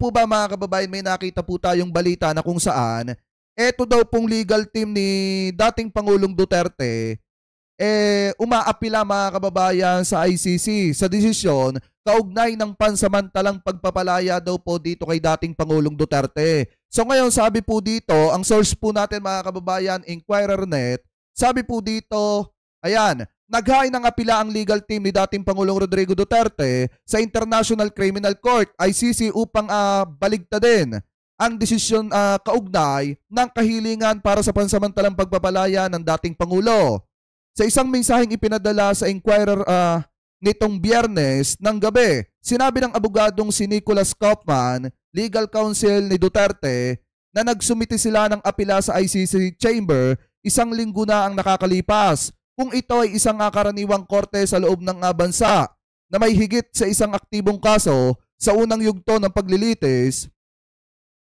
po ba mga kababayan, may nakita po tayong balita na kung saan eto daw pong legal team ni dating Pangulong Duterte umaapila mga kababayan sa ICC sa desisyon kaugnay ng pansamantalang pagpapalaya daw po dito kay dating Pangulong Duterte. So ngayon sabi po dito, ang source po natin mga kababayan, Inquirer.net, sabi po dito, ayan, naghain ng apila ang legal team ni dating Pangulong Rodrigo Duterte sa International Criminal Court, ICC, upang baligtarin ang desisyon kaugnay ng kahilingan para sa pansamantalang pagpapalaya ng dating Pangulo. Sa isang mensaheng ipinadala sa Inquirer nitong Biyernes ng gabi, sinabi ng abogadong si Nicholas Kaufman, legal counsel ni Duterte, na nagsumiti sila ng apela sa ICC Chamber isang linggo na ang nakakalipas, kung ito ay isang karaniwang korte sa loob ng bansa na may higit sa isang aktibong kaso sa unang yugto ng paglilitis.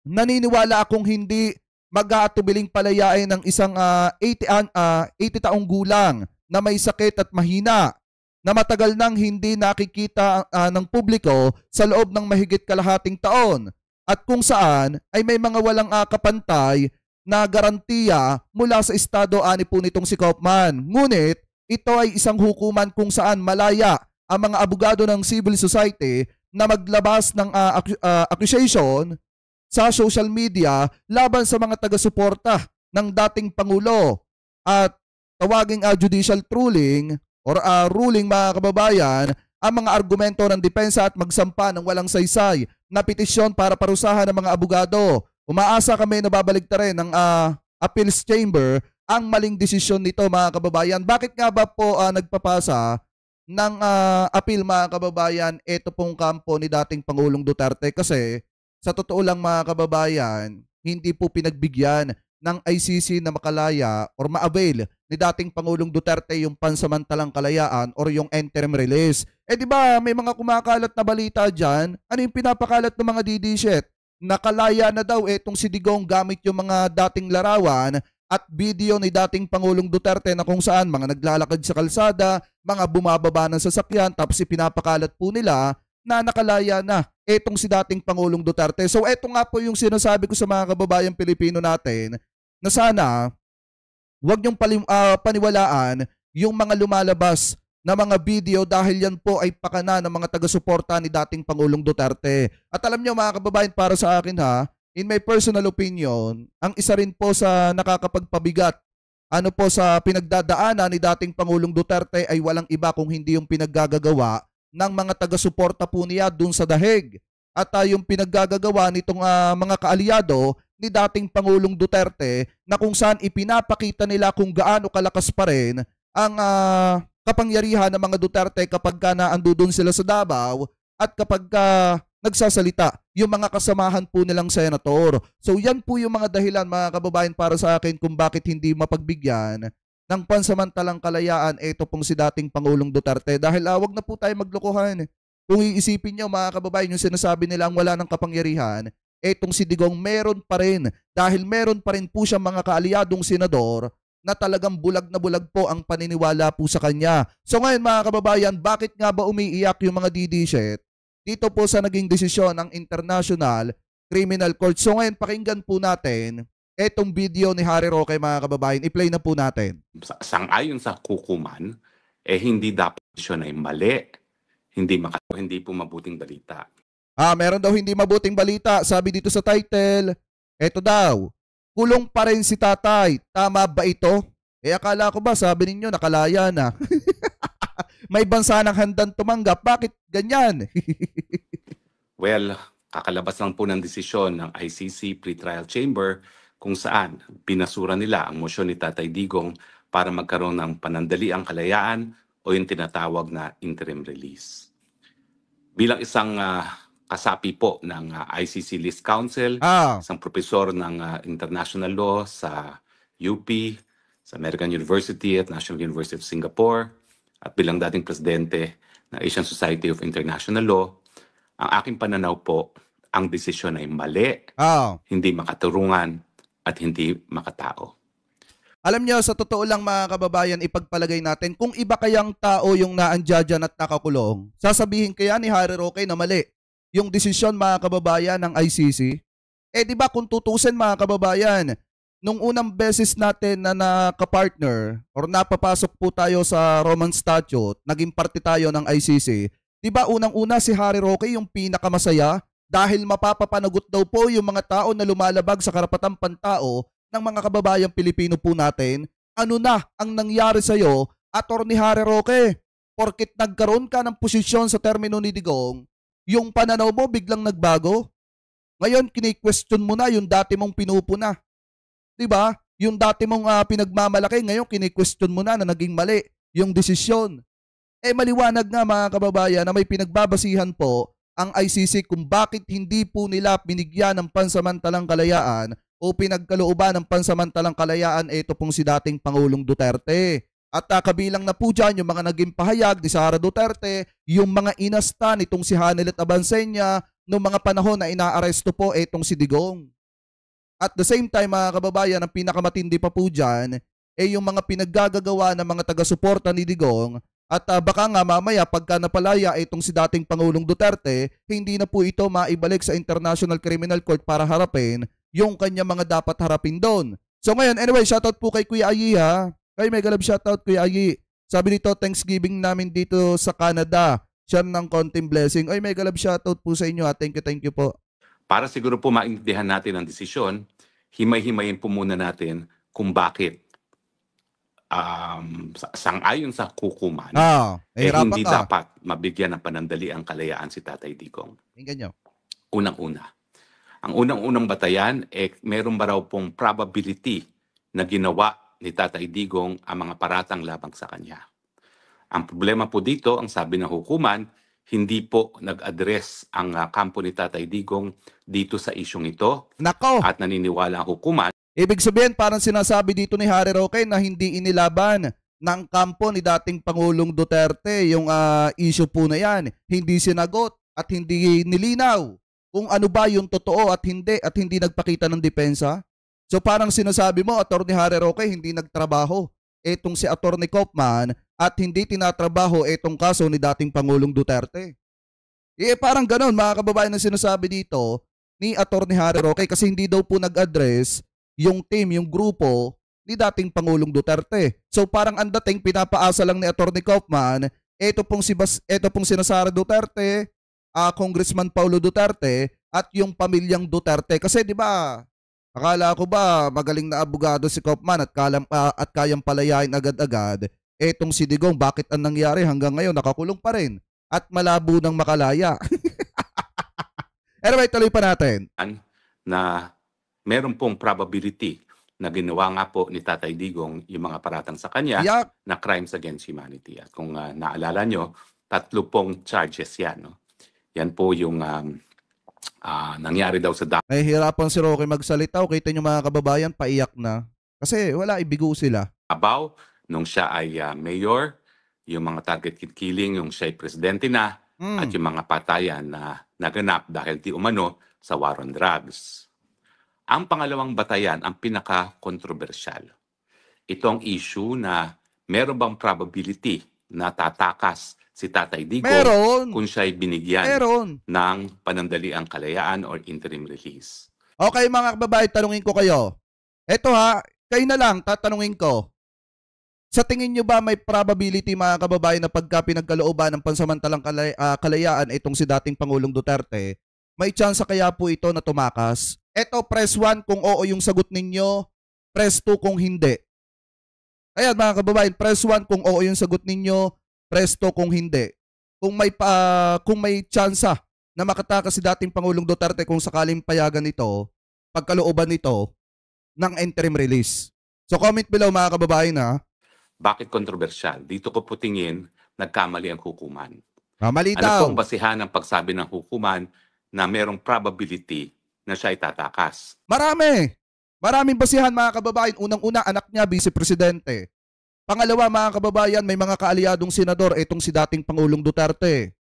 Naniniwala akong hindi mag-aatubiling palayain ng isang 80 taong gulang na may sakit at mahina na matagal nang hindi nakikita ng publiko sa loob ng mahigit kalahating taon, at kung saan ay may mga walang kapantay na garantiya mula sa Estado, ani po nitong si Kaufman. Ngunit ito ay isang hukuman kung saan malaya ang mga abogado ng civil society na maglabas ng accusation sa social media laban sa mga taga-suporta ng dating Pangulo at tawaging judicial ruling or ruling mga kababayan ang mga argumento ng depensa at magsampa ng walang saysay na petisyon para parusahan ng mga abogado. Umaasa kami na babaligtarin ng appeals chamber ang maling desisyon nito mga kababayan. Bakit nga ba po nagpapasa ng appeal mga kababayan ito pong kampo ni dating Pangulong Duterte? Kasi sa totoo lang mga kababayan, hindi po pinagbigyan ng ICC na makalaya or ma-avail ni dating Pangulong Duterte yung pansamantalang kalayaan or yung interim release. Di ba may mga kumakalat na balita dyan? Ano yung pinapakalat ng mga DD-shit? Nakalaya na daw itong si Digong gamit yung mga dating larawan at video ni dating Pangulong Duterte na kung saan mga naglalakad sa kalsada, mga bumababa ng sasakyan, tapos pinapakalat po nila na nakalaya na itong si dating Pangulong Duterte. So eto nga po yung sinasabi ko sa mga kababayang Pilipino natin na sana huwag niyong paniwalaan yung mga lumalabas na mga video dahil yan po ay pakana ng mga taga-suporta ni dating Pangulong Duterte. At alam niyo mga kababayan, para sa akin in my personal opinion, ang isa rin po sa nakakapagpabigat sa pinagdadaanan ni dating Pangulong Duterte ay walang iba kung hindi yung pinaggagawa ng mga taga-suporta po niya dun sa dahig. At yung pinaggagawa nitong mga kaalyado ni dating Pangulong Duterte na kung saan ipinapakita nila kung gaano kalakas pa rin ang kapangyarihan ng mga Duterte kapag naandun sila sa Davao at kapag nagsasalita yung mga kasamahan po nilang senator. So yan po yung mga dahilan mga kababayan para sa akin kung bakit hindi mapagbigyan ng pansamantalang kalayaan ito pong si dating Pangulong Duterte. Dahil wag na po tayo maglokohan. Kung iisipin nyo mga kababayan, yung sinasabi nilang wala ng kapangyarihan, etong si Digong meron pa rin. Dahil meron pa rin po siya mga kaalyadong senador na talagang bulag na bulag po ang paniniwala po sa kanya. So ngayon mga kababayan, bakit nga ba umiiyak yung mga DD-shit dito po sa naging desisyon ng International Criminal Court? So ngayon pakinggan po natin etong video ni Harry Roque mga kababayan. I-play na po natin. Sang-ayon sa hukuman, hindi dapat desisyon ay mali, hindi po mabuting balita. Meron daw hindi mabuting balita. Sabi dito sa title, eto daw, kulong pa rin si tatay. Tama ba ito? Akala ko ba, sabi ninyo, nakalaya na. May bansa ng handang tumanggap. Bakit ganyan? Well, kakalabas lang po ng desisyon ng ICC Pretrial Chamber kung saan binasura nila ang mosyon ni Tatay Digong para magkaroon ng panandaliang kalayaan o yung tinatawag na interim release. Bilang isang kasapi po ng ICC List Council, isang profesor ng International Law sa UP, sa American University at National University of Singapore, at bilang dating presidente ng Asian Society of International Law, ang aking pananaw po, ang desisyon ay mali, hindi makaturungan, at hindi makatao. Alam niyo, sa totoo lang mga kababayan, ipagpalagay natin, kung iba kayang tao yung naandya dyan at nakakulong, sasabihin kaya ni Harry Roque na mali yung desisyon mga kababayan ng ICC? Eh di ba kung tutusin mga kababayan, nung unang beses natin na nakapartner or napapasok po tayo sa Roman Statute, naging parte tayo ng ICC, di ba unang-una si Harry Roque yung pinakamasaya dahil mapapapanagot daw po yung mga tao na lumalabag sa karapatang pantao ng mga kababayang Pilipino po natin. Ano na ang nangyari sa'yo, Attorney Harry Roque? Porkit nagkaroon ka ng posisyon sa termino ni Digong, yung pananaw mo biglang nagbago? Ngayon, kini-question mo na yung dati mong pinupuna. 'Di ba? Yung dati mong pinagmamalaki, ngayon kini-question mo na naging mali yung desisyon. Eh maliwanag nga mga kababayan na may pinagbabasihan po ang ICC kung bakit hindi po nila binigyan ng pansamantalang kalayaan o pinagkalooban ng pansamantalang kalayaan ito pong si dating Pangulong Duterte. At kabilang na po dyan yung mga naging pahayag ni Sara Duterte, yung mga inasta nitong si Hanelet Abansenya noong mga panahon na inaaresto po itong si Digong. At the same time mga kababayan, ang pinakamatindi pa po dyan ay yung mga pinaggagawa ng mga taga-suporta ni Digong at baka nga mamaya pagka napalaya itong si dating Pangulong Duterte, hindi na po ito maibalik sa International Criminal Court para harapin yung kanya mga dapat harapin doon. So ngayon, anyway, shoutout po kay Kuya Ayi ha. Kay mega love shoutout Kuya Ayi. Sabi dito, Thanksgiving namin dito sa Canada. Share ng konting blessing. Ay, mega love shoutout po sa inyo ha. Thank you po. Para siguro po maintindihan natin ang desisyon, himay-himayin po muna natin kung bakit sang-ayon sa hukuman, hindi ka. dapat mabigyan ng panandaliang kalayaan si Tatay Digong. Ganyan. Unang-una. Ang unang-unang batayan, meron ba raw pong probability na ginawa ni Tatay Digong ang mga paratang labang sa kanya. Ang problema po dito, ang sabi ng hukuman, hindi po nag-address ang kampo ni Tatay Digong dito sa isyong ito. Nako! At naniniwala ang hukuman. Ibig sabihin, parang sinasabi dito ni Harry Roque na hindi inilaban ng kampo ni dating Pangulong Duterte yung issue po na yan. Hindi sinagot at hindi nilinaw kung ano ba yung totoo at hindi nagpakita ng depensa. So parang sinasabi mo, Attorney Harry Roque, hindi nagtrabaho etong si Attorney Kaufman at hindi tinatrabaho etong kaso ni dating Pangulong Duterte. Parang ganon mga kababayan na sinasabi dito ni Attorney Harry Roque kasi hindi daw po nag-address yung team, yung grupo ni dating Pangulong Duterte. So parang ang dating pinapaasa lang ni Attorney Kaufman, ito pong si Sara Duterte, Congressman Paulo Duterte at yung pamilyang Duterte. Kasi di ba, akala ko ba magaling na abogado si Kaufman at kayang palayain agad-agad. Etong si Digong, bakit ang nangyari hanggang ngayon nakakulong pa rin at malabo nang makalaya. Anyway, tuloy pa natin. Na meron pong probability na ginawa nga po ni Tatay Digong yung mga paratang sa kanya na crimes against humanity. At kung naalala nyo, 3 pong charges yan. No? Yan po yung nangyari daw sa Nahihirapan si Roque magsalita. Kita nyo mga kababayan, paiyak na. Kasi wala, ibigo sila. Davao, nung siya ay mayor, yung mga target killing, yung siya ay presidente na, at yung mga patayan na naganap dahil di umano sa war on drugs. Ang pangalawang batayan, ang pinaka-kontrobersyal. Itong issue na meron bang probability na tatakas si Tatay Digong kung siya ay binigyan ng panandaliang kalayaan or interim release. Okay mga kababayan, tanungin ko kayo. Eto ha, kayo na lang, tatanungin ko. Sa tingin nyo ba may probability mga kababayan na pagka pinagkalooban ng pansamantalang kalayaan itong si dating Pangulong Duterte, may chance kaya po ito na tumakas? Eto, press 1 kung oo yung sagot ninyo, press 2 kung hindi. Ayan mga kababayan, press 1 kung oo yung sagot ninyo, press 2 kung hindi. Kung may chance na makatakas si dating Pangulong Duterte kung sakaling payagan nito, pagkalooban nito ng interim release. So comment below mga kababayan ha. Bakit kontrobersyal? Dito ko po tingin, nagkamali ang hukuman. Mali daw. Ano pong basihan ng pagsabi ng hukuman na merong probability na siya itatakas? Maraming basihan mga kababayan. Unang-una, anak niya, vice-presidente. Pangalawa mga kababayan, may mga kaalyadong senador itong si dating Pangulong Duterte.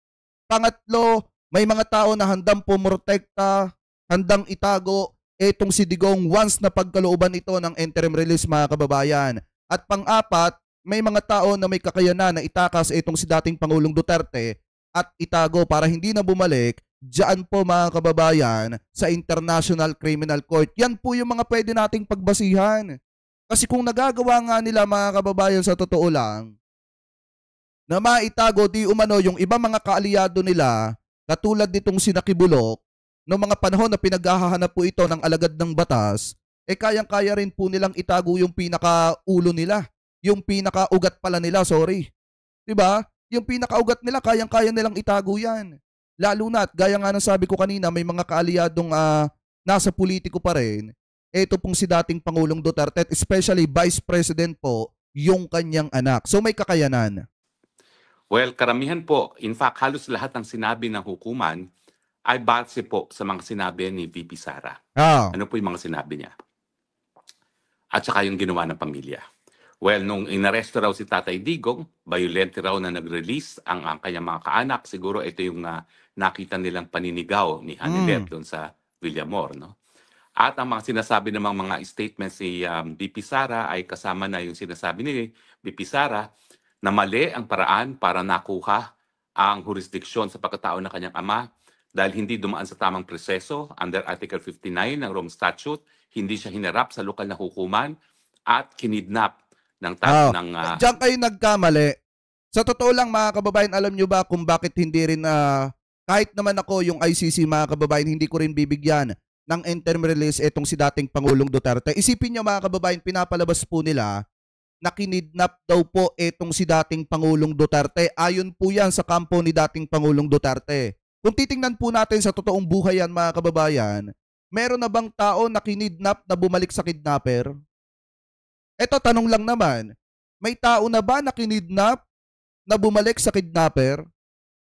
Pangatlo, may mga tao na handang pumrotekta, handang itago itong si Digong once na pagkalooban ito ng interim release mga kababayan. At pang-apat, may mga tao na may kakayanan na itakas itong si dating Pangulong Duterte at itago para hindi na bumalik diyan po mga kababayan sa International Criminal Court. Yan po yung mga pwede nating pagbasihan. Kasi kung nagagawa nga nila mga kababayan sa totoo lang, na maitago di umano yung iba mga kaalyado nila, katulad nitong sina Kibulok, noong mga panahon na pinaghahanap po ito ng alagad ng batas, kayang-kaya rin po nilang itago yung pinakaulo nila, yung pinakaugat pala nila, sorry. 'Di ba? Yung pinakaugat nila, kayang-kaya nilang itago yan. Lalo na, at gaya nga ng sabi ko kanina, may mga kaalyadong nasa politiko pa rin. Ito pong si dating Pangulong Duterte, at especially Vice President po, yung kanyang anak. So may kakayanan. Well, karamihan po, in fact, halos lahat ng sinabi ng hukuman ay base po sa mga sinabi ni VP Sara. Ah, Ano po yung mga sinabi niya? At saka yung ginawa ng pamilya. Well, nung inaresto raw si Tatay Digong, violent raw na nag-release ang kanyang mga kaanak. Siguro ito yung nakita nilang paninigaw ni Hanilet doon sa Villamor. No? At ang mga sinasabi namang mga statements ni VP Sara ay kasama na yung sinasabi ni VP Sara na mali ang paraan para nakuha ang jurisdiksyon sa pagkatao ng kanyang ama dahil hindi dumaan sa tamang proseso under Article 59 ng Rome Statute, hindi siya hinarap sa lokal na hukuman at kinidnap ng diyan kayo nagkamali. Sa totoo lang mga kababayan, alam nyo ba kung bakit hindi rin kahit naman ako yung ICC mga kababayan, hindi ko rin bibigyan ng interim release itong si dating Pangulong Duterte. Isipin nyo mga kababayan, pinapalabas po nila na kinidnap daw po itong si dating Pangulong Duterte. Ayon po yan sa kampo ni dating Pangulong Duterte. Kung titingnan po natin sa totoong buhay yan mga kababayan, meron na bang tao na kinidnap na bumalik sa kidnapper? Eto, tanong lang naman, may tao na ba na kinidnap na bumalik sa kidnapper?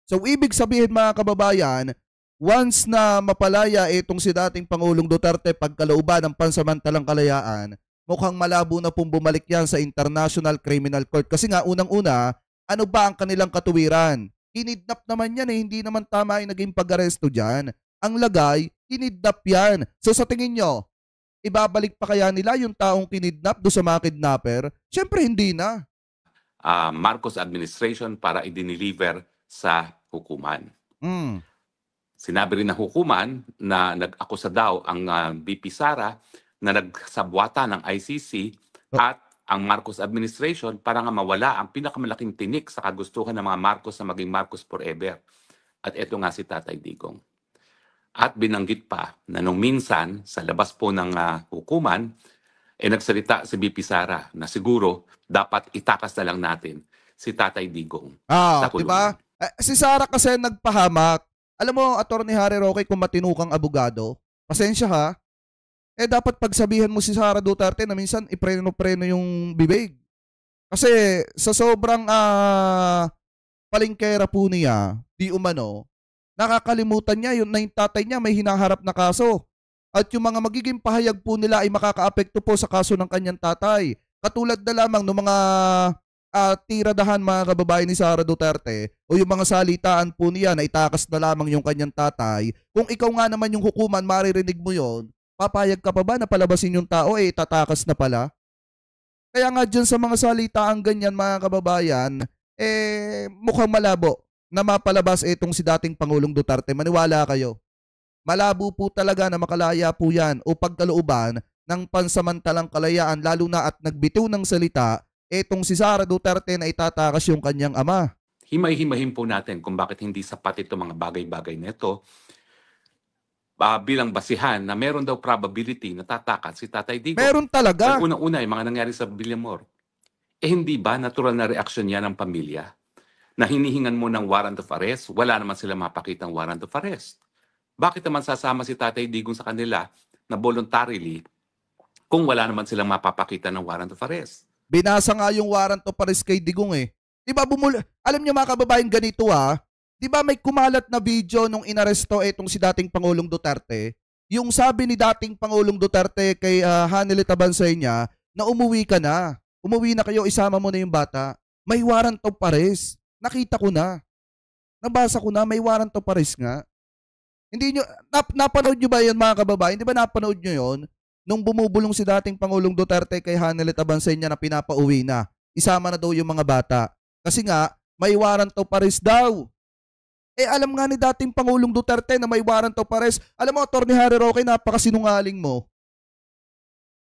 So ibig sabihin mga kababayan, once na mapalaya itong si dating Pangulong Duterte pagkalooban ng pansamantalang kalayaan, mukhang malabo na pong bumalik yan sa International Criminal Court. Kasi nga unang-una, ano ba ang kanilang katuwiran? Kinidnap naman yan hindi naman tama yung naging pag-aresto dyan. Ang lagay, kinidnap yan. So sa tingin nyo, ibabalik pa kaya nila yung taong kinidnap do sa mga kidnapper? Siyempre hindi na. Marcos administration para i-deliver sa hukuman. Sinabi rin ng hukuman na nag-akusa daw ang VP Sara na nagsabwata ng ICC at ang Marcos administration para nga mawala ang pinakamalaking tinik sa kagustuhan ng mga Marcos na maging Marcos forever. At ito nga si Tatay Digong. At binanggit pa na nung minsan sa labas po ng hukuman, nagsalita si VP Sara na siguro dapat itakas na lang natin si Tatay Digong sa kulungan. Diba? Si Sara kasi nagpahamak. Alam mo, Attorney Harry Roque, kung matinukang abogado, pasensya ha, dapat pagsabihan mo si Sara Duterte na minsan ipreno-preno yung bibig. Kasi sa sobrang palingkera po niya, di umano, nakakalimutan niya yun na yung tatay niya may hinaharap na kaso. At yung mga magiging pahayag po nila ay makakaapekto po sa kaso ng kanyang tatay. Katulad na lamang ng mga tiradahan mga kababayan ni Sara Duterte o yung mga salitaan po niya na itakas na lamang yung kanyang tatay. Kung ikaw nga naman yung hukuman, maririnig mo yon, papayag ka pa ba na palabasin yung tao tatakas na pala? Kaya nga dyan sa mga salitaan ganyan mga kababayan, mukhang malabo na mapalabas itong si dating Pangulong Duterte. Maniwala kayo. Malabo po talaga na makalaya po yan o pagkalooban ng pansamantalang kalayaan lalo na at nagbitiw ng salita itong si Sara Duterte na itatakas yung kanyang ama. Himay-himahin po natin kung bakit hindi sapat ito mga bagay-bagay nito bilang basihan na meron daw probability na tatakas si Tatay Digong. Meron talaga. Ang unang-una yung mga nangyari sa Villamor. Hindi ba natural na reaksyon yan ng pamilya na hinihingan mo ng warrant of arrest, wala naman sila mapakitang warrant of arrest? Bakit naman sasama si Tatay Digong sa kanila na voluntarily kung wala naman silang mapapakita ng warrant of arrest? Binasa nga yung warrant of arrest kay Digong Diba alam niyo mga kababayan ganito diba may kumalat na video nung inaresto itong si dating Pangulong Duterte? Yung sabi ni dating Pangulong Duterte kay Hanilet Abansay niya na umuwi ka na. Umuwi na kayo, isama mo na yung bata. May warrant of arrest. Nakita ko na. Nabasa ko na, may warrant of arrest nga. Hindi nyo, napanood nyo ba yan mga kababayan? Di ba napanood nyo yon? Nung bumubulong si dating Pangulong Duterte kay Hanilet Abansay niya na pinapauwi na, isama na daw yung mga bata. Kasi nga, may warrant of arrest daw. Eh alam nga ni dating Pangulong Duterte na may warrant of arrest. Alam mo, Atty. Harry Roque, napakasinungaling mo.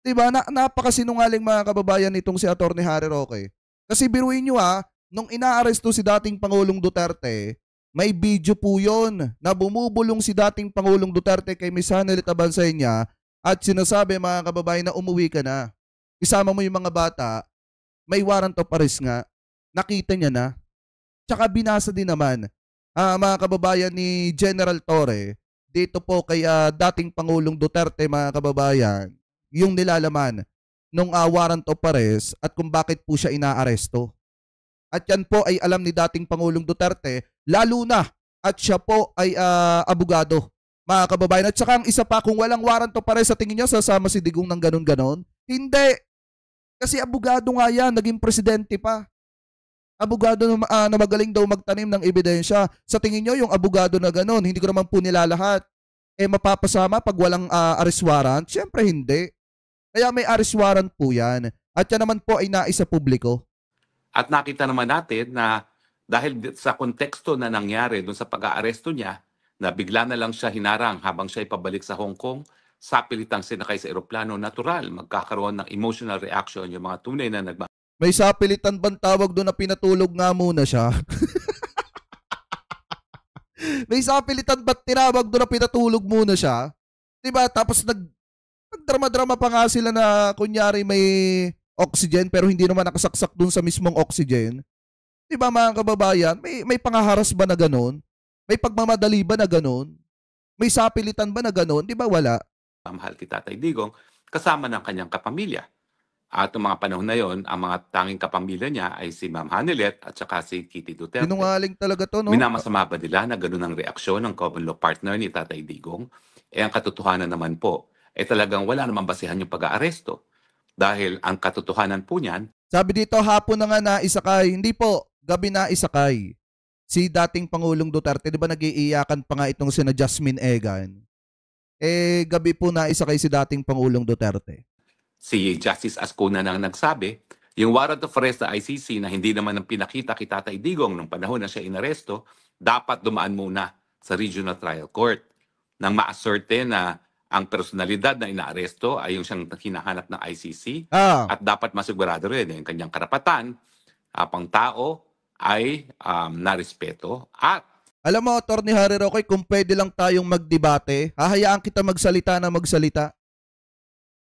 Diba? Napakasinungaling mga kababayan nitong si Atty. Harry Roque. Kasi biruin nyo nung inaaresto si dating Pangulong Duterte, may video po yon na bumubulong si dating Pangulong Duterte kay Miss Hanelit Abansenya at sinasabi mga kababayan na umuwi ka na. Isama mo yung mga bata, may warrant of arrest nga. Nakita niya na. Tsaka binasa din naman mga kababayan ni General Torre dito po kay dating Pangulong Duterte mga kababayan yung nilalaman nung warrant of arrest at kung bakit po siya inaaresto. At yan po ay alam ni dating Pangulong Duterte, lalo na at siya po ay abogado, mga kababayan. At saka ang isa pa, kung walang warrant of arrest, sa tingin niyo sasama si Digong ng ganon-ganon? Hindi. Kasi abogado nga yan, naging presidente pa. Abogado na magaling daw magtanim ng ebidensya. Sa tingin niyo yung abogado na ganon, hindi ko naman po nilalahat. Eh mapapasama pag walang arrest warrant? Siyempre hindi. Kaya may arrest warrant po yan. At yan naman po ay naisa publiko. At nakita naman natin na dahil sa konteksto na nangyari doon sa pag-aaresto niya, na bigla na lang siya hinarang habang siya ipabalik sa Hong Kong, sapilitang sinakay sa eroplano, natural, magkakaroon ng emotional reaction yung mga tunay na May sapilitan bang tawag doon na pinatulog nga muna siya? May sapilitan ba't tinawag doon na pinatulog muna siya? Diba? Tapos nagdrama-drama pa nga sila na kunyari may oxygen pero hindi naman nakasaksak dun sa mismong oxygen. Diba mga kababayan? May pangaharas ba na ganun? May pagmamadali ba na ganun? May sapilitan ba na ganun? Diba wala? Mahal kay Tatay Digong, kasama ng kanyang kapamilya. At noong mga panahon na yon, ang mga tanging kapamilya niya ay si Ma'am Hanelet at saka si Kitty Duterte. Sinungaling talaga to, no? Minamasama ba nila na ganun ang reaksyon ng common law partner ni Tatay Digong? Eh ang katotohanan naman po, talagang wala namang basihan yung pag-aaresto. Dahil ang katotohanan po niyan, sabi dito, hapon na nga naisakay. Hindi po, gabi na isakay. Si dating Pangulong Duterte, di ba nag-iiyakan pa nga itong sina Jasmine Egan? Eh, gabi po na isakay si dating Pangulong Duterte. Si Justice Ascona nang nagsabi, yung warrant of arrest sa ICC na hindi naman ang pinakita kay Tatay Digong nung panahon na siya inaresto, dapat dumaan muna sa Regional Trial Court nang ma-asserte na ang personalidad na inaaresto ay yung siyang hinahanap ng ICC at dapat masigurado rin yung kanyang karapatan pang tao ay narespeto. At alam mo, Atty. Harry Roque, kung pwede lang tayong magdebate, hahayaan kita magsalita na magsalita.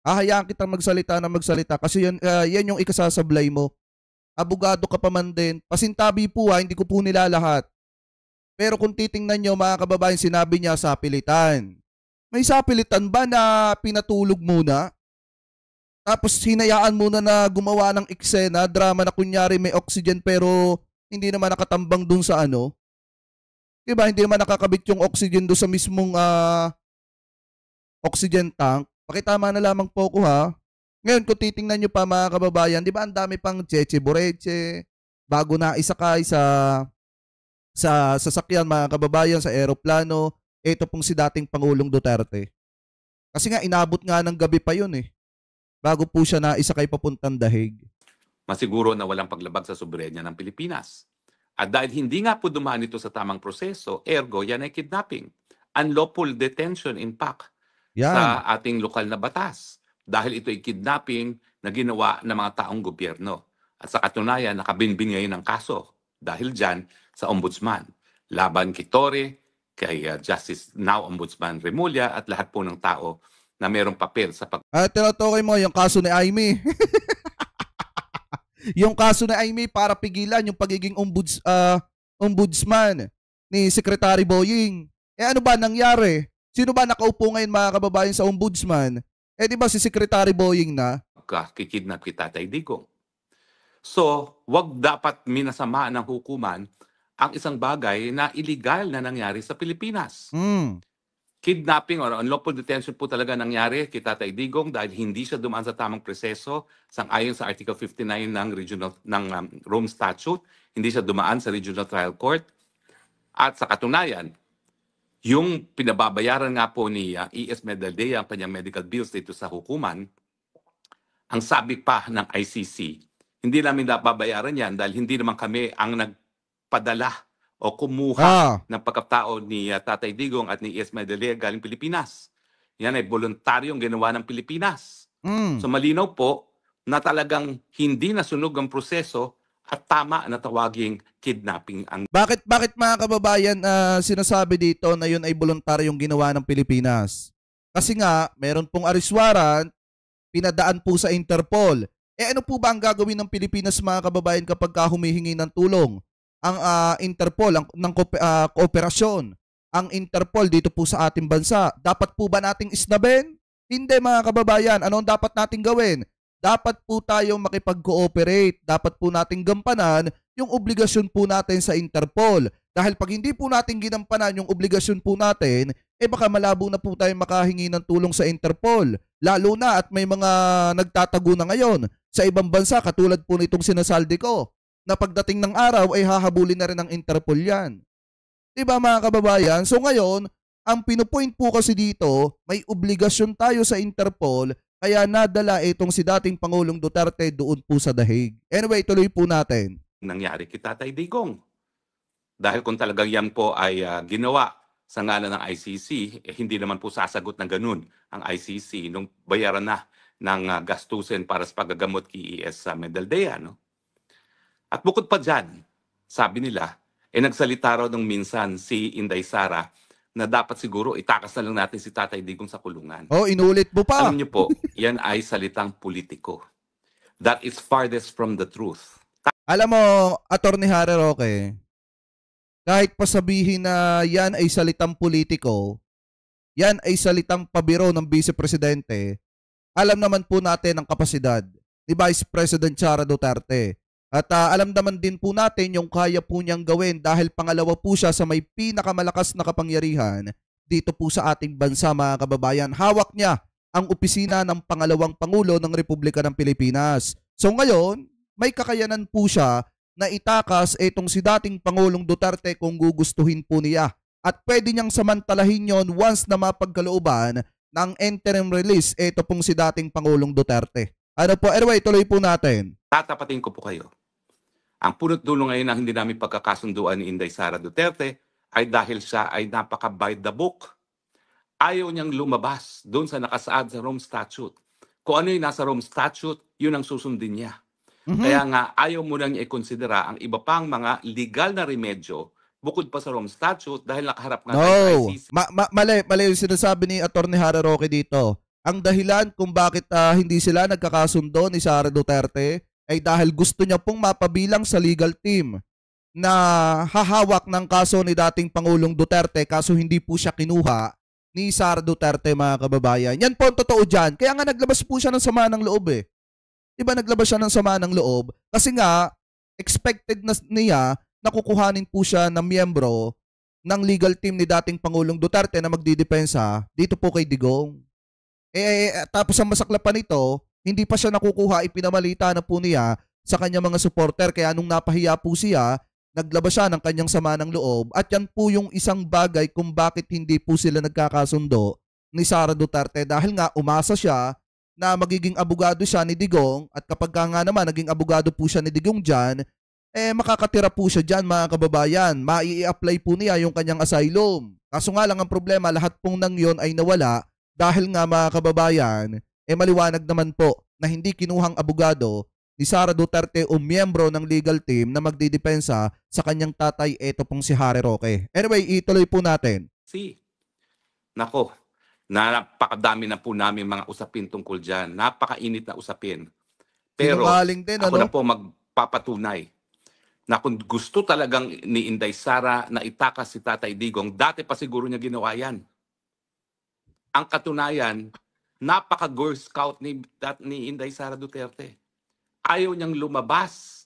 Hahayaan kita magsalita na magsalita kasi yan yung ikasasablay mo. Abogado ka pa man din. Pasintabi po hindi ko po nilalahat. Pero kung titingnan nyo mga kababayan, sinabi niya sapilitan. May sapilitan ba na pinatulog muna? Tapos hinayaan muna na gumawa ng eksena, drama na kunyari may oxygen pero hindi naman nakatambang dun sa ano? Diba? Hindi naman nakakabit yung oxygen doon sa mismong oxygen tank. Pakitama na lamang po ko ha. Ngayon, kung titingnan nyo pa mga kababayan, di ba ang dami pang cheche boreche, bago na isakay sa sasakyan mga kababayan, sa eroplano, ito pong si dating Pangulong Duterte. Kasi nga, inabot nga ng gabi pa yun bago po siya na isakay papuntang Dahig. Masiguro na walang paglabag sa soberenya ng Pilipinas. At dahil hindi nga po dumaan ito sa tamang proseso, ergo, yan ay kidnapping. Unlawful detention in PAC sa ating lokal na batas. Dahil ito ay kidnapping na ginawa ng mga taong gobyerno. At sa katunayan, nakabinbin ngayon ang kaso dahil dyan sa ombudsman. Laban kay Torre, kay Justice Now Ombudsman Remulla at lahat po ng tao na mayroong papel sa tinutukoy mo yung kaso ni Amy. Yung kaso ni Amy para pigilan yung pagiging ombudsman ni Secretary Boying. Ano ba nangyari? Sino ba nakaupo ngayon mga kababayan sa ombudsman? Di ba si Secretary Boying na? Kikidnap kay Tatay Digong. So, wag dapat minasama ng hukuman ang isang bagay na illegal na nangyari sa Pilipinas. Kidnapping or unlawful detention po talaga nangyari kay Tatay Digong dahil hindi siya dumaan sa tamang proseso sang-ayon sa Article 59 ng Rome Statute. Hindi siya dumaan sa Regional Trial Court. At sa katunayan, yung pinababayaran nga po ni E.S. Medaldea ang kanyang medical bills dito sa hukuman, ang sabi pa ng ICC, hindi namin nababayaran yan dahil hindi naman kami ang nagpadala o kumuha Ah, ng pagkatao ni Tatay Digong at ni E.S. Madaliaga galing Pilipinas. Yan ay voluntaryong ginawa ng Pilipinas. mm. So malinaw po na talagang hindi nasunog ang proseso at tama na tawaging kidnapping ang Bakit mga kababayan sinasabi dito na yun ay voluntaryong ginawa ng Pilipinas? Kasi nga, meron pong arrest warrant, pinadaan po sa Interpol. Ano po ba ang gagawin ng Pilipinas mga kababayan kapag humihingi ng tulong? Ang Interpol, ng kooperasyon, ang Interpol dito po sa ating bansa, dapat po ba nating isnabin? Hindi mga kababayan, ano ang dapat nating gawin? Dapat po tayong makipag-cooperate, dapat po nating gampanan yung obligasyon po natin sa Interpol. Dahil pag hindi po natin ginampanan yung obligasyon po natin, baka malabo na po tayo makahingi ng tulong sa Interpol. Lalo na at may mga nagtatago na ngayon sa ibang bansa katulad po nitong sinasaldi ko na pagdating ng araw ay hahabulin na rin ng Interpol yan. Diba mga kababayan? So ngayon, ang pinupoint po kasi dito, may obligasyon tayo sa Interpol kaya nadala itong si dating Pangulong Duterte doon po sa Dahig. Anyway, tuloy po natin. nangyari kay Tatay Digong. Dahil kung talagang yan po ay ginawa sa ngalan ng ICC, hindi naman po sasagot ng ganun ang ICC nung bayaran na ng gastusin para sa paggagamot kay E.S. Medaldea. No? At bukod pa dyan, sabi nila, nagsalita raw nung minsan si Inday Sara na dapat siguro itakas na lang natin si Tatay Digong sa kulungan. Oh, inulit mo pa. Alam niyo po, yan ay salitang politiko. That is farthest from the truth. Alam mo, Attorney Harry Roque, kahit pasabihin na yan ay salitang politiko, yan ay salitang pabiro ng Vice Presidente, alam naman po natin ang kapasidad ni Vice President Sara Duterte. At alam naman din po natin yung kaya po niyang gawin dahil pangalawa po siya sa may pinakamalakas na kapangyarihan dito po sa ating bansa mga kababayan. Hawak niya ang opisina ng pangalawang Pangulo ng Republika ng Pilipinas. So ngayon, may kakayanan po siya na itakas itong si dating Pangulong Duterte kung gugustuhin po niya. At pwede niyang samantalahin yon once na mapagkalooban ng interim release ito pong si dating Pangulong Duterte. Ano po? Anyway, tuloy po natin. Tatapatin ko po kayo. Ang punot dulo ngayon na hindi namin pagkakasunduan ni Inday Sara Duterte ay dahil siya ay napaka by the book. Ayaw niyang lumabas doon sa nakasaad sa Rome Statute. Kung ano yung nasa Rome Statute, yun ang susundin niya. Kaya nga ayaw mo nang i-considera ang iba pang mga legal na remedyo bukod pa sa Rome Statute dahil nakaharap nga tayo sa No. ICC. Mali yung sinasabi ni Attorney Harry Roque dito. Ang dahilan kung bakit hindi sila nagkakasundo ni Sara Duterte ay dahil gusto niya pong mapabilang sa legal team na hahawak ng kaso ni dating Pangulong Duterte kaso hindi po siya kinuha ni Sara Duterte mga kababayan. Yan po ang totoo dyan. Kaya nga naglabas po siya ng sama ng loob eh. Diba naglabas siya ng sama ng loob? Kasi nga, expected na niya na kukuhanin po siya ng miyembro ng legal team ni dating Pangulong Duterte na magdidepensa dito po kay Digong. Tapos ang masaklap pa nito, hindi pa siya nakukuha, ipinamalita na po niya sa kanyang mga supporter. Kaya nung napahiya po siya, naglabas siya ng kanyang sama ng loob. At yan po yung isang bagay kung bakit hindi po sila nagkakasundo ni Sara Duterte. Dahil nga umasa siya na magiging abogado siya ni Digong at kapag nga naman naging abogado po siya ni Digong dyan, makakatira po siya dyan mga kababayan. Mai-apply po niya yung kanyang asylum. Kaso nga lang ang problema, lahat pong nang yon ay nawala dahil nga mga kababayan, maliwanag naman po na hindi kinuhang abogado ni Sara Duterte o miyembro ng legal team na magdidepensa sa kanyang tatay, eto pong si Harry Roque. Anyway, ituloy po natin. Nako, napakadami na po namin mga usapin tungkol dyan. Napakainit na usapin. Pero Sinungaling din, ako ano? na po magpapatunay na kung gusto talagang ni Inday Sara na itakas si Tatay Digong, dati pa siguro niya ginawa yan. Ang katunayan, napaka-Girl Scout ni Inday Sara Duterte. Ayaw niyang lumabas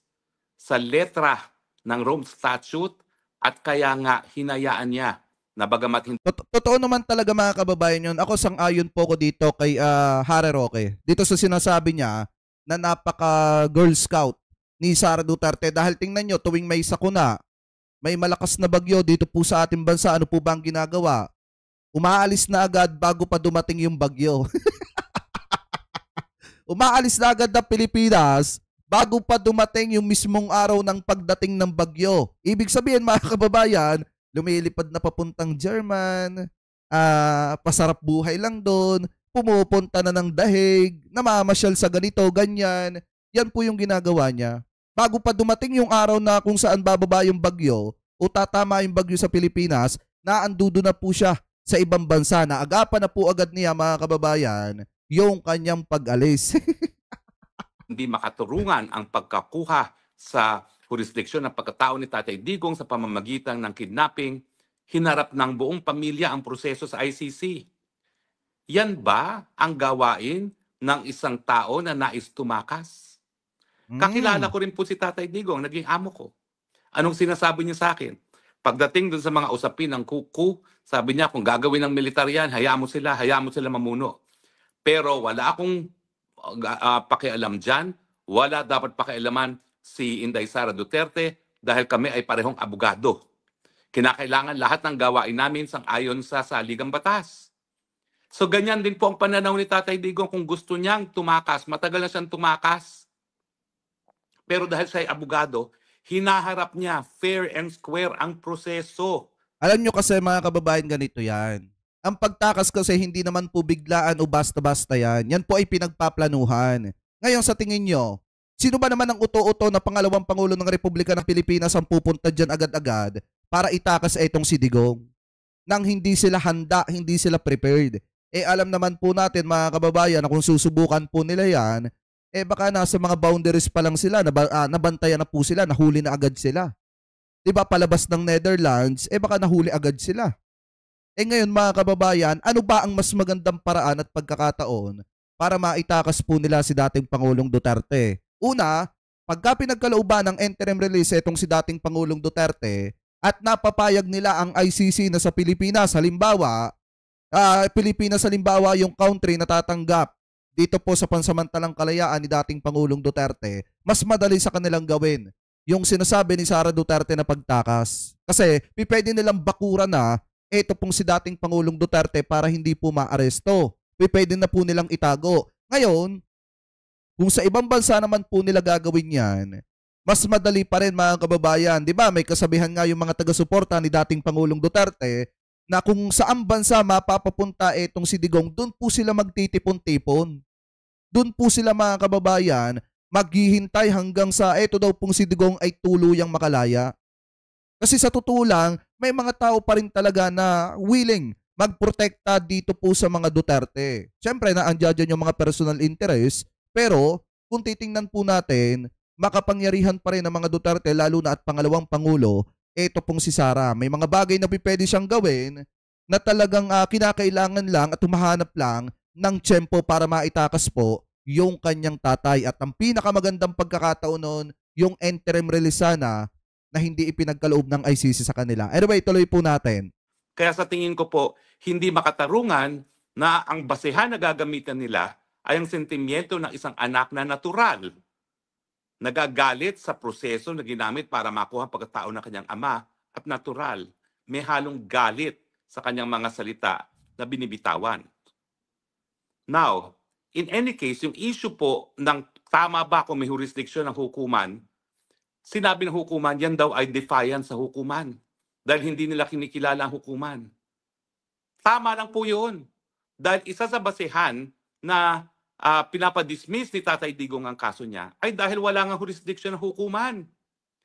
sa letra ng Rome Statute at kaya nga hinayaan niya na bagamat hindi Totoo naman talaga mga kababayan yun. Ako sang-ayon po ko dito kay Harry Roque. Dito sa sinasabi niya na napaka-Girl Scout ni Sara Duterte. Dahil tingnan nyo, tuwing may sakuna, may malakas na bagyo dito po sa ating bansa, ano po ba ang ginagawa? Umaalis na agad bago pa dumating yung bagyo. Umaalis na agad ng Pilipinas bago pa dumating yung mismong araw ng pagdating ng bagyo. Ibig sabihin mga kababayan, lumilipad na papuntang German, pasarap buhay lang doon, pumupunta na ng dahig, namamasyal sa ganito, ganyan. Yan po yung ginagawa niya. Bago pa dumating yung araw na kung saan bababa yung bagyo o tatama yung bagyo sa Pilipinas, naandudo na po siya sa ibang bansa. Naagapan na po agad niya mga kababayan yung kanyang pag-alis. Hindi makaturungan ang pagkakuha sa jurisdiksyon ng pagkatao ni Tatay Digong sa pamamagitan ng kidnapping, hinarap ng buong pamilya ang proseso sa ICC. Yan ba ang gawain ng isang tao na nais tumakas? Kakilala ko rin po si Tatay Digong, naging amo ko. Anong sinasabi niya sa akin? Pagdating dun sa mga usapin ng kuku, sabi niya kung gagawin ng militar yan, hayaan mo sila mamuno. Pero wala akong pakialam dyan, wala dapat pakialaman si Inday Sara Duterte dahil kami ay parehong abogado. Kinakailangan lahat ng gawain namin sang-ayon sa saligang batas. So ganyan din po ang pananaw ni Tatay Digong kung gusto niyang tumakas. Matagal na siyang tumakas. Pero dahil siya ay abogado, hinaharap niya fair and square ang proseso. Alam nyo kasi mga kababayan, ganito yan. Ang pagtakas kasi hindi naman po biglaan o basta-basta yan. Yan po ay pinagpaplanuhan. Ngayon sa tingin nyo, sino ba naman ang uto-uto na pangalawang Pangulo ng Republika ng Pilipinas ang pupunta dyan agad-agad para itakas itong si Digong? Nang hindi sila handa, hindi sila prepared. Alam naman po natin mga kababayan na kung susubukan po nila yan, baka nasa mga boundaries pa lang sila, nabantayan na po sila, nahuli na agad sila. Diba palabas ng Netherlands, baka nahuli agad sila. Ngayon mga kababayan, ano ba ang mas magandang paraan at pagkakataon para maitakas po nila si dating Pangulong Duterte? Una, pagka pinagkalooban ng interim release itong si dating Pangulong Duterte at napapayag nila ang ICC na sa Pilipinas, halimbawa, yung country na tatanggap dito po sa pansamantalang kalayaan ni dating Pangulong Duterte, mas madali sa kanilang gawin yung sinasabi ni Sara Duterte na pagtakas. Kasi pwede nilang bakuran na ito pong si dating Pangulong Duterte para hindi po maaresto. Pwede na po nilang itago. Ngayon, kung sa ibang bansa naman po nila gagawin yan, mas madali pa rin mga kababayan. Diba may kasabihan nga yung mga taga-suporta ni dating Pangulong Duterte na kung saan bansa mapapapunta itong si Digong, doon po sila magtitipon-tipon. Doon po sila mga kababayan maghihintay hanggang sa ito daw pong si Digong ay tuluyang makalaya. Kasi sa totoo lang, may mga tao pa rin talaga na willing magprotekta dito po sa mga Duterte. Siyempre, naandyan yung mga personal interest, pero kung titingnan po natin, makapangyarihan pa rin ang mga Duterte, lalo na at pangalawang Pangulo, ito pong si Sara. May mga bagay na pwede siyang gawin na talagang kinakailangan lang at humahanap lang ng tiyempo para maitakas po yung kanyang tatay. At ang pinakamagandang pagkakataon noon, yung interim release sana na hindi ipinagkaloob ng ICC sa kanila. Anyway, tuloy po natin. Kaya sa tingin ko po, hindi makatarungan na ang basehan na gagamitan nila ay ang sentimiento ng isang anak na natural. Nagagalit sa proseso na ginamit para makuha ang pagkatao ng kanyang ama at natural. May halong galit sa kanyang mga salita na binibitawan. Now, in any case, yung issue po ng tama ba kung may jurisdiction ng hukuman, sinabi ng hukuman, yan daw ay defiance sa hukuman dahil hindi nila kinikilala ang hukuman. Tama lang po yun. Dahil isa sa basehan na pinapadismiss ni Tatay Digong ang kaso niya ay dahil wala nga jurisdiction ng hukuman.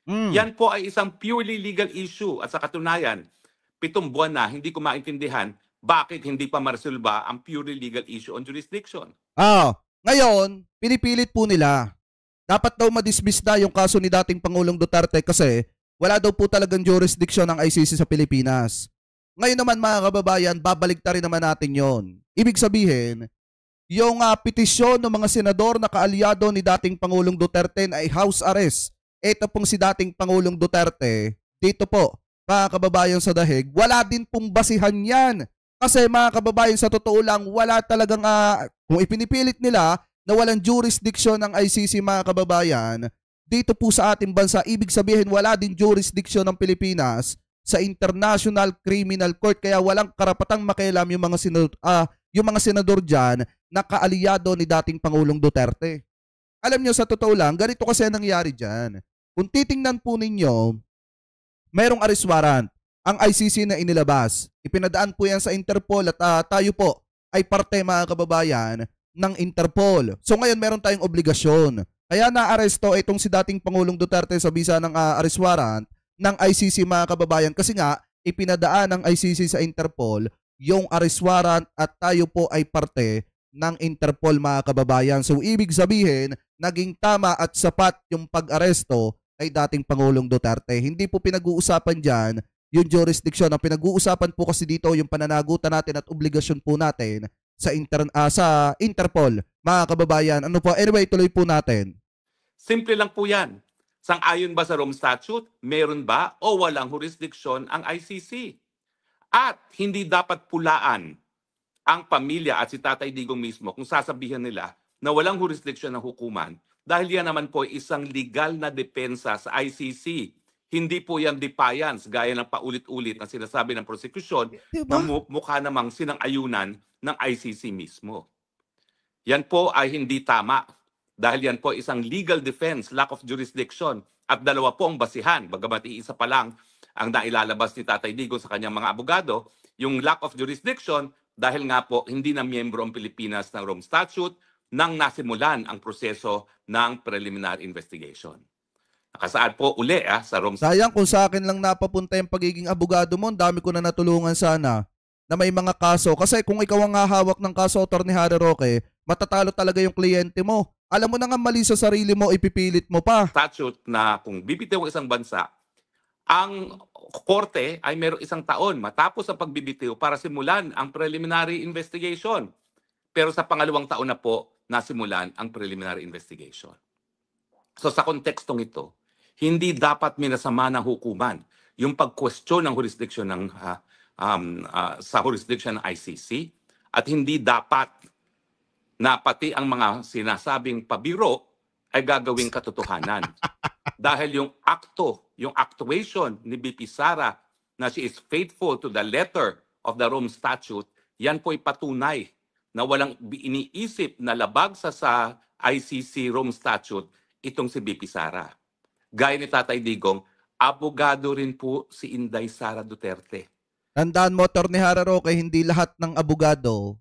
Yan po ay isang purely legal issue. At sa katunayan, 7 buwan na hindi ko maintindihan bakit hindi pa maresolba ang purely legal issue on jurisdiction. Ngayon, pinipilit po nila. Dapat daw madismiss na yung kaso ni dating Pangulong Duterte kasi wala daw po talagang jurisdiction ng ICC sa Pilipinas. Ngayon naman mga kababayan, babaligtarin naman natin yon. Ibig sabihin, yung petisyon ng mga senador na kaalyado ni dating Pangulong Duterte ay house arrest. Ito pong si dating Pangulong Duterte, dito po, mga kababayan sa dahig, wala din pong basihan yan. Kasi mga kababayan, sa totoo lang, wala talagang, kung ipinipilit nila na walang jurisdiction ng ICC mga kababayan, dito po sa ating bansa, ibig sabihin wala din jurisdiction ng Pilipinas sa International Criminal Court. Kaya walang karapatang makialam yung mga senador dyan na kaalyado ni dating Pangulong Duterte. Alam nyo, sa totoo lang, ganito kasi ang nangyari dyan. Kung titingnan po ninyo, merong arrest warrant ang ICC na inilabas. Ipinadaan po yan sa Interpol at tayo po ay parte, mga kababayan, ng Interpol. So ngayon meron tayong obligasyon. Kaya na-aresto itong si dating Pangulong Duterte sa bisa ng arrest warrant ng ICC, mga kababayan, kasi nga ipinadaan ng ICC sa Interpol yung arrest warrant at tayo po ay parte ng Interpol, mga kababayan. So ibig sabihin, naging tama at sapat yung pag-aresto ay dating Pangulong Duterte. Hindi po pinag-uusapan dyan yung jurisdiction. Ang pinag-uusapan po kasi dito yung pananagutan natin at obligasyon po natin sa Interpol, mga kababayan. Ano po? Anyway, tuloy po natin. Simple lang po yan. Sang-ayon ba sa Rome Statute? Meron ba o walang jurisdiction ang ICC? At hindi dapat pulaan ang pamilya at si Tatay Digong mismo kung sasabihan nila na walang jurisdiction ng hukuman dahil yan naman po isang legal na depensa sa ICC. Hindi po yan defiance gaya ng paulit-ulit na sinasabi ng prosekusyon na mukha namang sinang-ayunan ng ICC mismo. Yan po ay hindi tama dahil yan po isang legal defense, lack of jurisdiction, at dalawa po ang basihan. Bagamat iisa pa lang ang nailalabas ni Tatay Digong sa kanyang mga abogado, yung lack of jurisdiction dahil nga po hindi na miyembro ang Pilipinas ng Rome Statute nang nasimulan ang proseso ng preliminary investigation. Nakasaad po uli sa Rome Statute. Sayang kung sa akin lang napapunta yung pagiging abogado mo, dami ko na natulungan sana na may mga kaso. Kasi kung ikaw ang hahawak ng kaso, Atty. Harry Roque, matatalo talaga yung kliyente mo. Alam mo na nga mali sa sarili mo, ipipilit mo pa. Statute na kung bibitiw ang isang bansa, ang korte ay mayroong 1 taon matapos ang pagbibitiw para simulan ang preliminary investigation. Pero sa pangalawang taon na po nasimulan ang preliminary investigation. So sa kontekstong ito, hindi dapat minasama ng hukuman yung pag-question ng jurisdiction ng sa jurisdiction ng ICC at hindi dapat na pati ang mga sinasabing pabiro ay gagawing katotohanan. Dahil yung yung actuation ni BP Sara na she is faithful to the letter of the Rome Statute, yan po'y patunay na walang iniisip na labag sa ICC Rome Statute itong si BP Sara. Gaya ni Tatay Digong, abogado rin po si Inday Sara Duterte. Tandaan mo, Atty. Harry Roque, hindi lahat ng abogado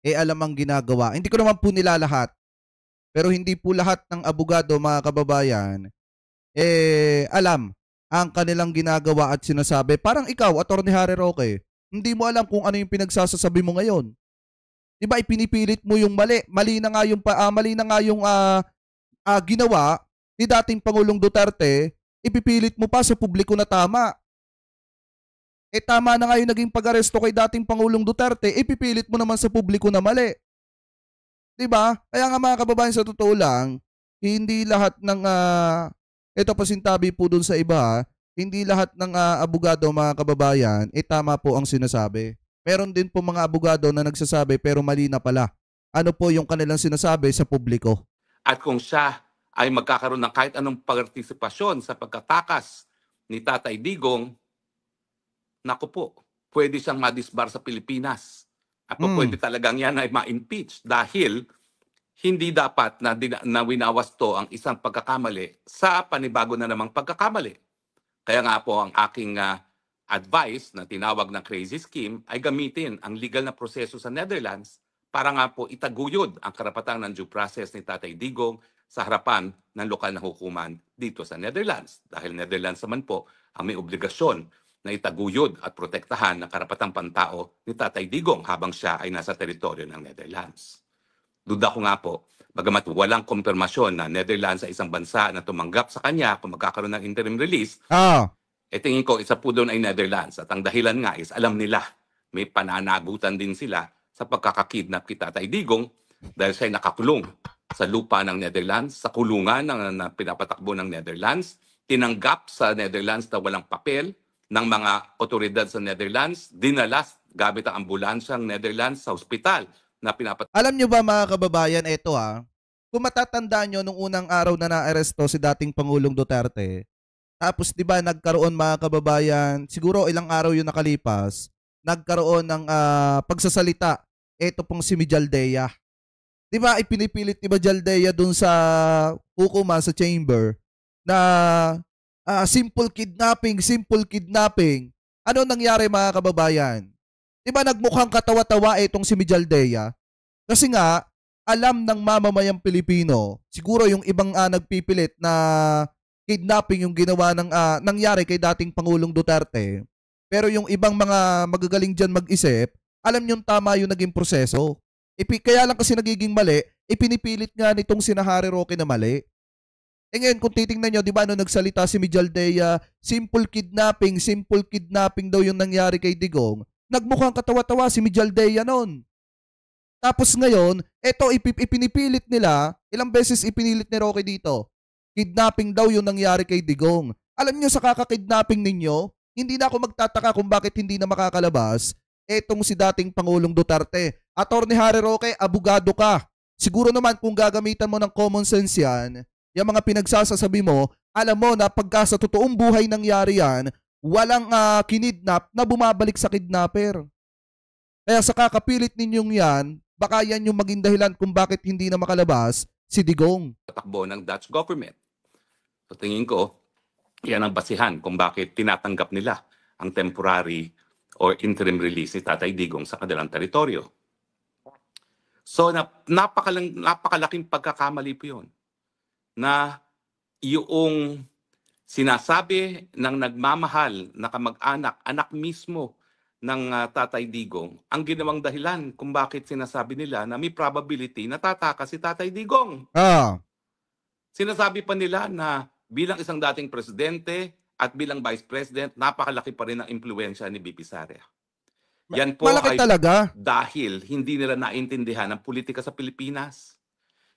alam ang ginagawa. Hindi ko naman po nila lahat. Pero hindi po lahat ng abogado, mga kababayan, alam ang kanilang ginagawa at sinasabi. Parang ikaw, Atty. Harry Roque, hindi mo alam kung ano yung pinagsasasabi mo ngayon. Diba, ipinipilit mo yung mali. Mali na nga yung ginawa ni dating Pangulong Duterte, ipipilit mo pa sa publiko na tama. Tama na nga yung naging pag-aresto kay dating Pangulong Duterte, ipipilit mo naman sa publiko na mali. Diba? Kaya nga, mga kababayan, sa totoo lang, hindi lahat ng, ito pasintabi po dun sa iba, hindi lahat ng abogado, mga kababayan, tama po ang sinasabi. Meron din po mga abogado na nagsasabi pero mali na pala. Ano po yung kanilang sinasabi sa publiko? At kung siya ay magkakaroon ng kahit anong partisipasyon sa pagkatakas ni Tatay Digong, naku po, pwede siyang madisbar sa Pilipinas. At pwede talagang yan ay ma-impeach dahil hindi dapat na winawasto ang isang pagkakamali sa panibago na namang pagkakamali. Kaya nga po ang aking advice na tinawag na crazy scheme ay gamitin ang legal na proseso sa Netherlands para nga po itaguyod ang karapatan ng due process ni Tatay Digong sa harapan ng lokal na hukuman dito sa Netherlands. Dahil Netherlands naman po ang may obligasyon na itaguyod at protektahan ng karapatang pantao ni Tatay Digong habang siya ay nasa teritoryo ng Netherlands. Duda ko nga po, bagamat walang kumpirmasyon na Netherlands ay isang bansa na tumanggap sa kanya kung magkakaroon ng interim release, tingin ko isa po doon ay Netherlands. At ang dahilan nga is alam nila, may pananagutan din sila sa pagkakakidnap kay Tatay Digong dahil siya ay nakakulong sa lupa ng Netherlands, sa kulungan na pinapatakbo ng Netherlands, tinanggap sa Netherlands na walang papel ng mga otoridad sa Netherlands, dinalas gamit ang ambulansyang Netherlands sa ospital na Alam nyo ba, mga kababayan, ito kung matatandaan nyo nung unang araw na na-aresto si dating Pangulong Duterte, tapos 'di ba nagkaroon, mga kababayan, siguro ilang araw yung nakalipas, nagkaroon ng pagsasalita ito pong si Mijaldea. 'Di ba ipinipilit ni Bajaldea dun sa hukuma sa chamber na simple kidnapping. Ano nangyari mga kababayan? 'Di ba nagmukhang katawa-tawa itong si Mijaldea? Kasi nga alam ng mamamayang Pilipino, siguro yung ibang nagpipilit na kidnapping yung ginawa ng nangyari kay dating Pangulong Duterte. Pero yung ibang mga magagaling diyan mag-isip, alam yung tama yung naging proseso. Kaya lang kasi nagiging mali, ipinipilit nga nitong sina Harry Roque na mali. Eh ngayon, kung titingnan nyo, di ba, nagsalita si Mijaldea, simple kidnapping daw yung nangyari kay Digong, nagmukhang katawa-tawa si Mijaldea nun. Tapos ngayon, eto ipinipilit nila, ilang beses ipinilit ni Roque dito, kidnapping daw yung nangyari kay Digong. Alam nyo, sa kakakidnapping ninyo, hindi na ako magtataka kung bakit hindi na makakalabas etong si dating Pangulong Duterte. Attorney Harry Roque, abogado ka. Siguro naman kung gagamitan mo ng common sense yan, yung mga pinagsasasabi mo, alam mo na pagka sa totoong buhay nangyari yan, walang kinidnap na bumabalik sa kidnapper. Kaya sa kakapilit ninyong yan, baka yan yung maging dahilan kung bakit hindi na makalabas si Digong. Takbo ng Dutch government. So tingin ko, yan ang basihan kung bakit tinatanggap nila ang temporary or interim release ni Tatay Digong sa kanilang teritoryo. So napakalaking pagkakamali po yun na yung sinasabi ng nagmamahal na kamag-anak, anak mismo ng Tatay Digong, ang ginawang dahilan kung bakit sinasabi nila na may probability na tatakas si Tatay Digong. Sinasabi pa nila na bilang isang dating presidente at bilang vice president, napakalaki pa rin ang impluensya ni BP Sara. Yan po Malaki ay talaga. dahil hindi nila naintindihan ang politika sa Pilipinas.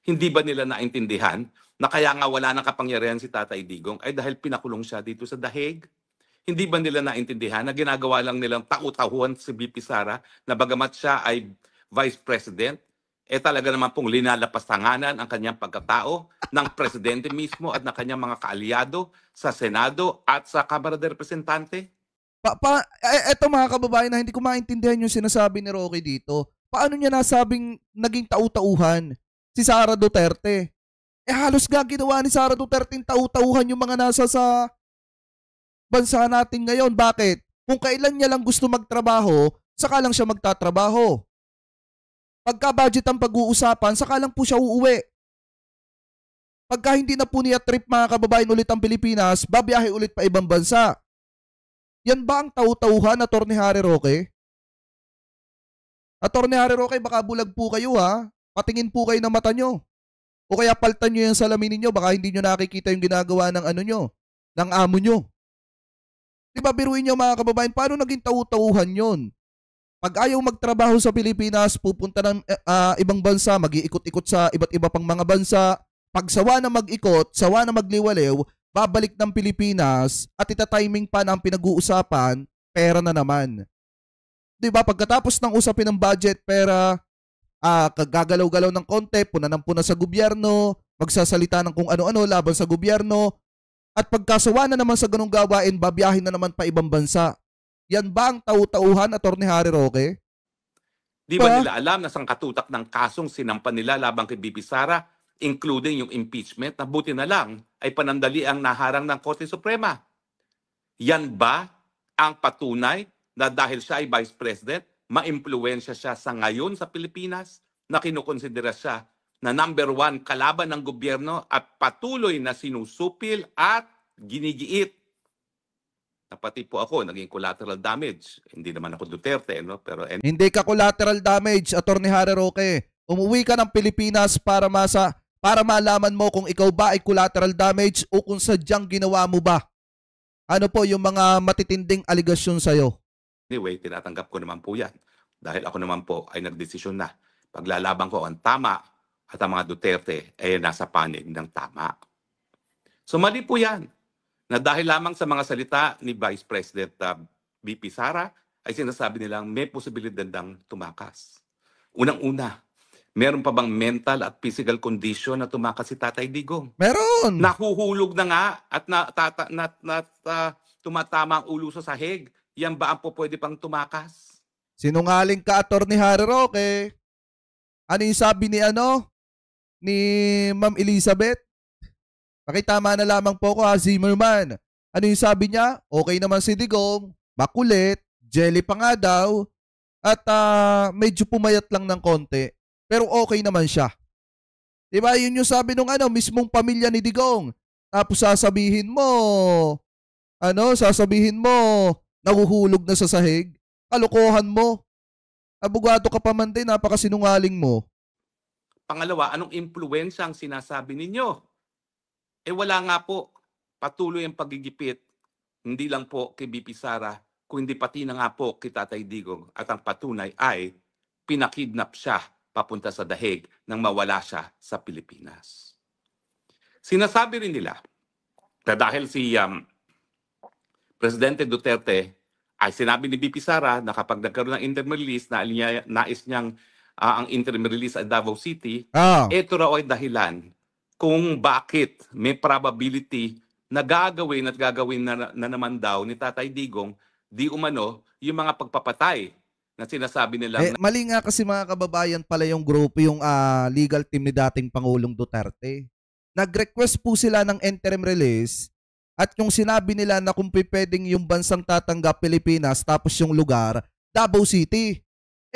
Hindi ba nila naintindihan na kaya nga wala nang kapangyarihan si Tatay Digong ay dahil pinakulong siya dito sa The Hague? Hindi ba nila naintindihan na ginagawa lang nilang tau-tahuan si BP Sara na bagamat siya ay vice president, talaga naman pong linalapastanganan ang kanyang pagkatao ng presidente mismo at ng kanyang mga kaalyado sa Senado at sa Kamara de Representante? Eto mga kababayan na hindi ko maintindihan yung sinasabi ni Roque dito. Paano niya nasabing naging tau-tauhan si Sara Duterte? Halos ginawa ni Sara Duterte tau-tauhan yung mga nasa sa bansa natin ngayon. Bakit? Kung kailan niya lang gusto magtrabaho, saka lang siya magtatrabaho. Pagka budget ang pag-uusapan, saka lang po siya uuwi. Pagka hindi na po niya trip mga kababayan ulit ang Pilipinas, babiyahe ulit pa ibang bansa. Yan ba ang tau-tauhan, Attorney Harry Roque? Attorney Harry Roque, baka bulag po kayo ha. Patingin po kayo ng mata nyo. O kaya paltan nyo yung salamin ninyo, baka hindi nyo nakikita yung ginagawa ng ano nyo, ng amo nyo. Diba biruin nyo mga kababayan, paano naging tau-tauhan yun? Pag ayaw magtrabaho sa Pilipinas, pupunta ng ibang bansa, mag-iikot-ikot sa iba't iba pang mga bansa. Pag sawa na mag-ikot, sawa na magliwaliw, babalik ng Pilipinas at itatiming pa ng pinag-uusapan, pera na naman. Diba? Pagkatapos ng usapin ng budget, pera, gagalaw-galaw ng konti, puna sa gobyerno, magsasalita ng kung ano-ano laban sa gobyerno, at pagkasawa na naman sa ganung gawain, babiyahin na naman pa ibang bansa. Yan ba ang tau-tauhan, Attorney Harry Roque? Di ba nila alam na sangkatutak ng kasong sinampan nila labang kay BP Sara, including yung impeachment, na buti na lang ay panandali ang naharang ng Korte Suprema? Yan ba ang patunay na dahil siya ay Vice President, maimpluwensya siya sa ngayon sa Pilipinas na kinukonsidera siya na number 1 kalaban ng gobyerno at patuloy na sinusupil at ginigiit? Pati po ako, naging collateral damage. Hindi naman ako Duterte, no? Pero hindi ka collateral damage, Attorney Harry Roque. Umuwi ka ng Pilipinas para malaman mo kung ikaw ba ay collateral damage o kung sadyang ginawa mo ba. Ano po yung mga matitinding aligasyon sa'yo? Anyway, tinatanggap ko naman po yan. Dahil ako naman po ay nagdesisyon na paglalaban ko ang tama at ang mga Duterte ay nasa panig ng tama. So mali po yan na dahil lamang sa mga salita ni Vice President BP Sara ay sinasabi nilang may posibilidad ng tumakas. Unang-una, meron pa bang mental at physical condition na tumakas si Tatay Digong? Meron! Nahuhulog na nga at tumatama ang ulo sa sahig. Yan ba ang po pwede pang tumakas? Sinungaling ka, Attorney Harry Roque. Ano yung sabi ni ni Ma'am Elizabeth? Pakitama na lamang po ko ha, Zimmerman. Ano yung sabi niya? Okay naman si Digong, makulit, jelly pa nga daw, at medyo pumayat lang ng konti. Pero okay naman siya. Diba? Yun yung sabi nung mismong pamilya ni Digong. Tapos sasabihin mo, nahuhulog na sa sahig. Kalokohan mo. Abogado ka pa man din, napakasinungaling mo. Pangalawa, anong impluwensya ang sinasabi ninyo? Wala nga po. Patuloy ang paggigipit, hindi lang po kay BP Sara, kundi pati na nga po kay Tatay Digong. At ang patunay ay pinakidnap siya papunta sa dahig nang mawala siya sa Pilipinas. Sinasabi rin nila na dahil si Presidente Duterte ay sinabi ni BP Sara na kapag nagkaroon ng interim release na nais niyang ang interim release at Davao City, ito raw ay dahilan kung bakit may probability na gagawin na naman daw ni Tatay Digong di umano yung mga pagpapatay na sinasabi nila. Mali nga kasi mga kababayan pala yung grupo, yung legal team ni dating Pangulong Duterte. Nag-request po sila ng interim release at yung sinabi nila na kung pwedeng yung bansang tatanggap Pilipinas tapos yung lugar, Davao City.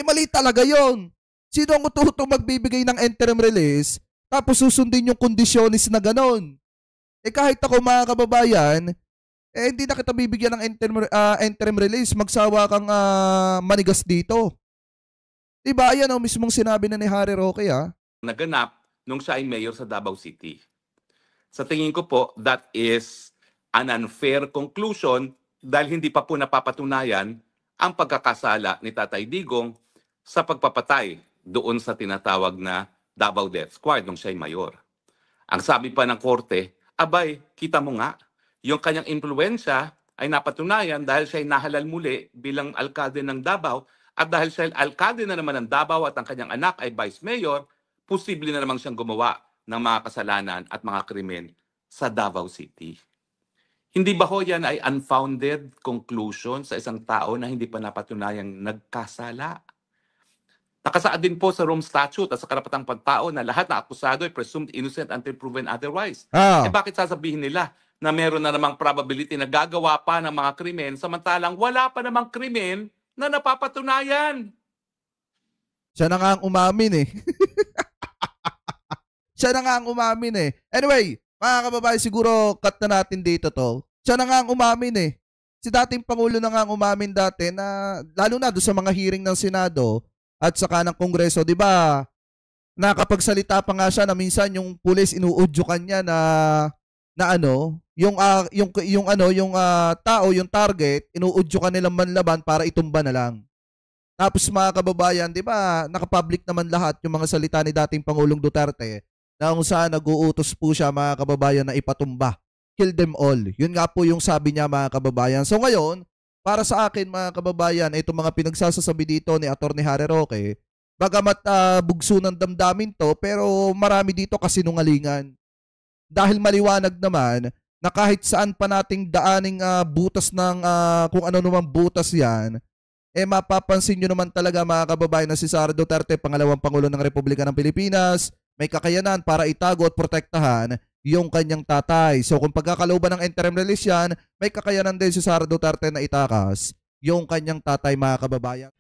Mali talaga yon. Sino ang ututong magbibigay ng interim release tapos susundin yung kondisyonis na ganon? Kahit ako mga kababayan, hindi na kita bibigyan ng interim release. Magsawa kang manigas dito. Diba? Ayan mismong sinabi na ni Harry Roque naganap nung siya ay mayor sa Davao City. Sa tingin ko po, that is an unfair conclusion dahil hindi pa po napapatunayan ang pagkakasala ni Tatay Digong sa pagpapatay doon sa tinatawag na Davao Death Squad nung siya ay mayor. Ang sabi pa ng korte, abay, kita mo nga, yung kanyang impluwensya ay napatunayan dahil siya ay nahalal muli bilang alkalde ng Davao at dahil siya ay alkalde na naman ng Davao at ang kanyang anak ay vice mayor, posible na namang siyang gumawa ng mga kasalanan at mga krimen sa Davao City. Hindi ba ho yan ay unfounded conclusion sa isang tao na hindi pa napatunayang nagkasala? Nakasaad din po sa Rome Statute at sa karapatang pagtao na lahat na akusado ay presumed innocent until proven otherwise. Bakit sasabihin nila na meron na namang probability na gagawa pa ng mga krimen samantalang wala pa namang krimen na napapatunayan? Siya na nga ang umamin Siya na nga ang umamin Anyway, mga kababayan, siguro cut na natin dito to. Siya na nga ang umamin Si dating Pangulo na nga ang umamin dati na, lalo na doon sa mga hearing ng Senado at saka ng Kongreso, di ba? Nakapagsalita pa nga siya na minsan yung pulis inuudyukan niya yung tao, yung target, inuudyukan nilang manlaban para itumba na lang. Tapos mga kababayan, di ba, nakapublic naman lahat yung mga salita ni dating Pangulong Duterte na kung saan nag-uutos po siya mga kababayan na ipatumba. Kill them all. Yun nga po yung sabi niya mga kababayan. So ngayon, para sa akin mga kababayan, itong mga pinagsasasabi dito ni Atty. Harry Roque, bagamat bugso ng damdamin to, pero marami dito kasinungalingan. Dahil maliwanag naman na kahit saan pa nating daaning butas ng kung ano naman butas yan, mapapansin nyo naman talaga mga kababayan na si Sara Duterte, pangalawang Pangulo ng Republika ng Pilipinas, may kakayanan para itago at protektahan yung kanyang tatay. So kung pagkakalooban ng interim release yan, may kakayanan din si Sara Duterte na itakas yung kanyang tatay mga kababayan.